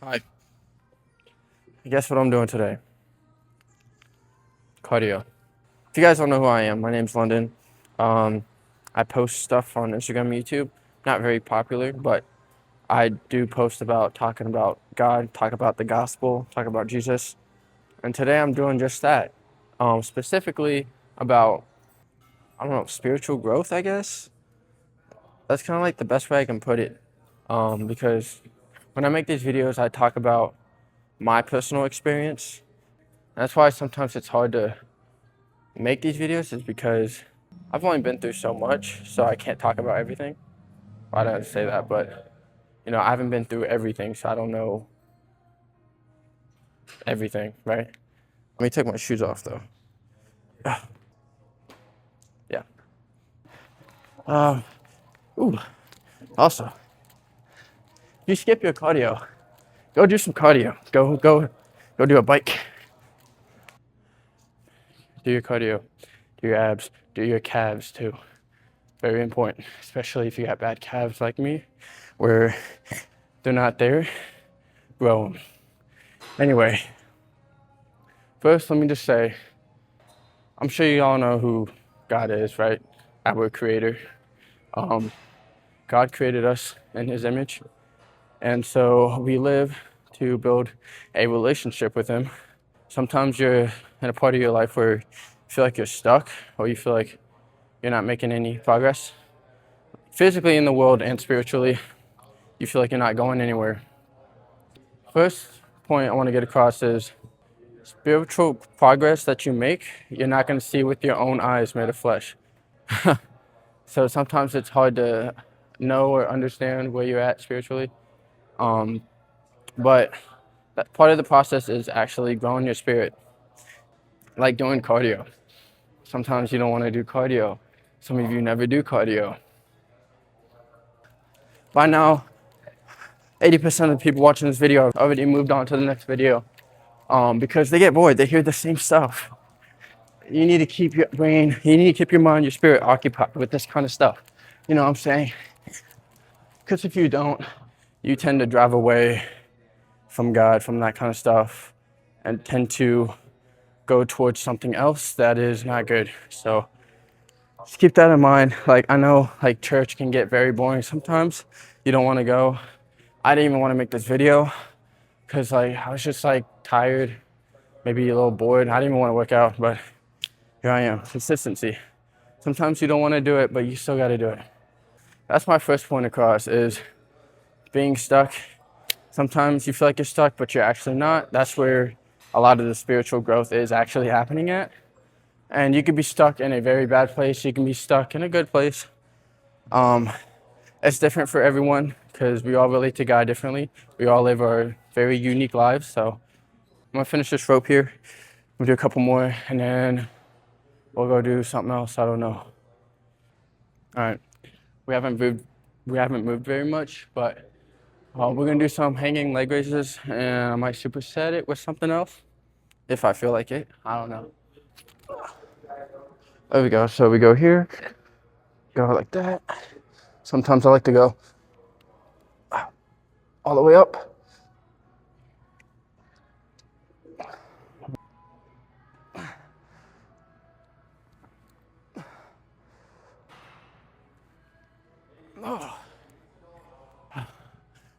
Hi. Guess what I'm doing today? Cardio. If you guys don't know who I am, my name's London. Um, I post stuff on Instagram and YouTube. Not very popular, but I do post about talking about God, talk about the gospel, talk about Jesus. And today I'm doing just that. Specifically about, I don't know, spiritual growth, I guess. That's kind of like the best way I can put it. Because when I make these videos, I talk about my personal experience. That's why sometimes it's hard to make these videos, is because I've only been through so much, so I can't talk about everything. Well, I don't say that, but I haven't been through everything, so I don't know everything, right? Let me take my shoes off though. Yeah. Um. Ooh. Also, you skip your cardio. Go do some cardio. Go do a bike. Do your cardio. Do your abs. Do your calves too. Very important, especially if you got bad calves like me, where they're not there. Grow 'em. Anyway, first let me just say, I'm sure you all know who God is, right? Our creator. Um, God created us in his image. And so we live to build a relationship with him. Sometimes you're in a part of your life where you feel like you're stuck, or you feel like you're not making any progress. Physically in the world and spiritually, you feel like you're not going anywhere. First point I want to get across is spiritual progress that you make, you're not going to see with your own eyes made of flesh. So sometimes it's hard to know or understand where you're at spiritually. But that part of the process is actually growing your spirit, like doing cardio. Sometimes you don't want to do cardio. Some of you never do cardio. By now, 80% of the people watching this video have already moved on to the next video because they get bored. They hear the same stuff. You need to keep your brain, you need to keep your mind, your spirit occupied with this kind of stuff. You know what I'm saying? Because if you don't, you tend to drive away from God, from that kind of stuff, and tend to go towards something else that is not good. So just keep that in mind. Like, I know like church can get very boring sometimes. You don't want to go. I didn't even want to make this video because like I was just like tired, maybe a little bored. I didn't even want to work out, but here I am. Consistency. Sometimes you don't want to do it, but you still got to do it. That's my first point across, is being stuck. Sometimes you feel like you're stuck, but you're actually not. That's where a lot of the spiritual growth is actually happening at. And you could be stuck in a very bad place. You can be stuck in a good place. It's different for everyone because we all relate to God differently. We all live our very unique lives. So I'm gonna finish this rope here. We'll do a couple more and then we'll go do something else. I don't know. All right. We haven't moved very much, but we're gonna do some hanging leg raises, and I might superset it with something else if I feel like it. I don't know. There we go. So we go here, go like that. Sometimes I like to go all the way up.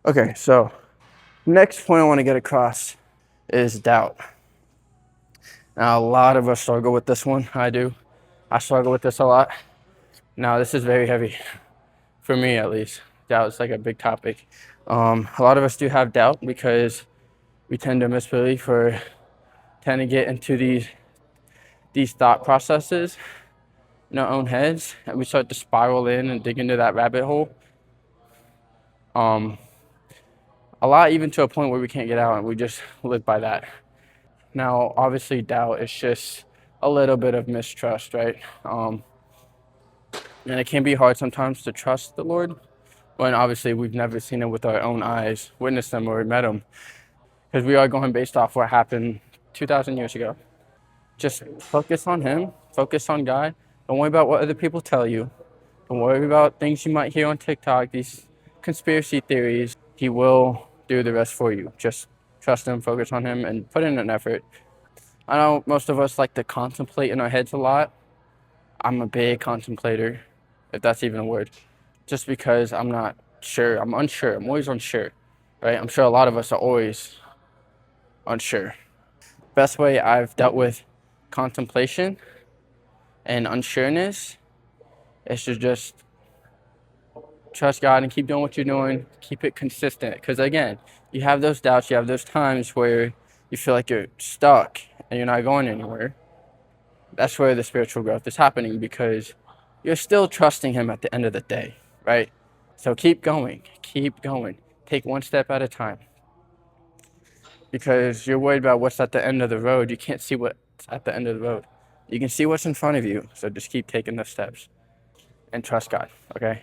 Okay, so next point I want to get across is doubt. Now, a lot of us struggle with this one. I do. I struggle with this a lot. Now, this is very heavy, for me at least. Doubt is like a big topic. A lot of us do have doubt because we tend to misbelieve or tend to get into these thought processes in our own heads, and we start to spiral in and dig into that rabbit hole. A lot, even to a point where we can't get out, and we just live by that. Now, obviously, doubt is just a little bit of mistrust, right? And it can be hard sometimes to trust the Lord when obviously we've never seen him with our own eyes, witnessed him or met him, because we are going based off what happened 2,000 years ago. Just focus on him, focus on God. Don't worry about what other people tell you. Don't worry about things you might hear on TikTok, these conspiracy theories. He will do the rest for you. Just trust him, focus on him, and put in an effort. I know most of us like to contemplate in our heads a lot. I'm a big contemplator, if that's even a word, just because I'm not sure. I'm unsure. I'm always unsure, right? I'm sure a lot of us are always unsure. Best way I've dealt with contemplation and unsureness is to just trust God and keep doing what you're doing. Keep it consistent. Because again, you have those doubts, you have those times where you feel like you're stuck and you're not going anywhere. That's where the spiritual growth is happening, because you're still trusting Him at the end of the day, right? So keep going. Keep going. Take one step at a time. Because you're worried about what's at the end of the road. You can't see what's at the end of the road. You can see what's in front of you. So just keep taking those steps and trust God, okay?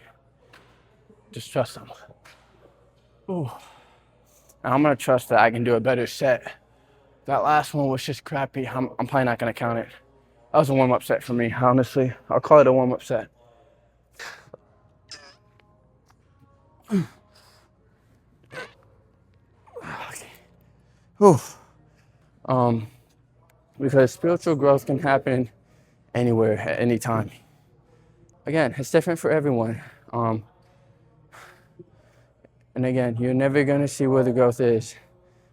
Just trust Him. Ooh. And I'm going to trust that I can do a better set. That last one was just crappy. I'm probably not going to count it. That was a warm-up set for me, honestly. I'll call it a warm-up set. Okay. Whew. Because spiritual growth can happen anywhere at any time. Again, it's different for everyone. And again, you're never going to see where the growth is,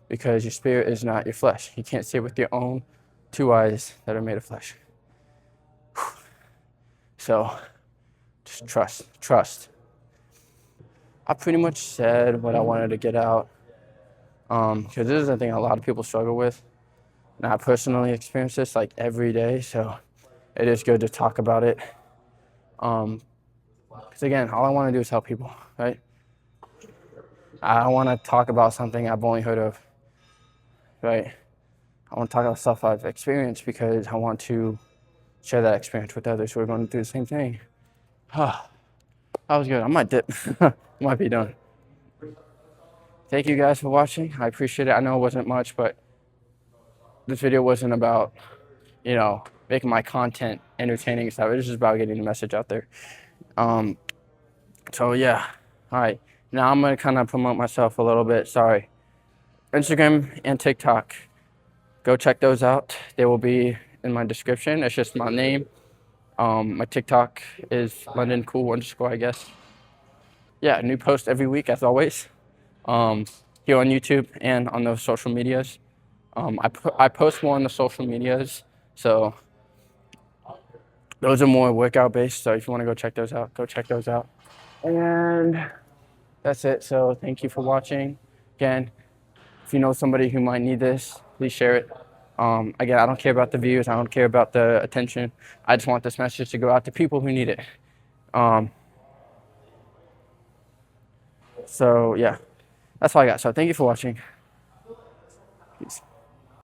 because your spirit is not your flesh. You can't see it with your own two eyes that are made of flesh. So just trust. I pretty much said what I wanted to get out, because this is the thing a lot of people struggle with. And I personally experience this like every day, so it is good to talk about it. Because again, all I want to do is help people, right? I don't want to talk about something I've only heard of, right? I want to talk about stuff I've experienced, because I want to share that experience with others who are going through the same thing. That was good. I might dip. Might be done. Thank you guys for watching. I appreciate it. I know it wasn't much, but this video wasn't about, making my content entertaining and stuff. It was just about getting the message out there. So yeah. All right. Now I'm going to kind of promote myself a little bit. Sorry. Instagram and TikTok. Go check those out. They will be in my description. It's just my name. My TikTok is LondonCool_, I guess. Yeah, new post every week as always. Here on YouTube and on those social medias. I post more on the social medias, so those are more workout based. So if you want to go check those out, go check those out. And that's it. So thank you for watching. Again, if you know somebody who might need this, please share it. Again, I don't care about the views. I don't care about the attention. I just want this message to go out to people who need it. So yeah, that's all I got. So thank you for watching. Peace.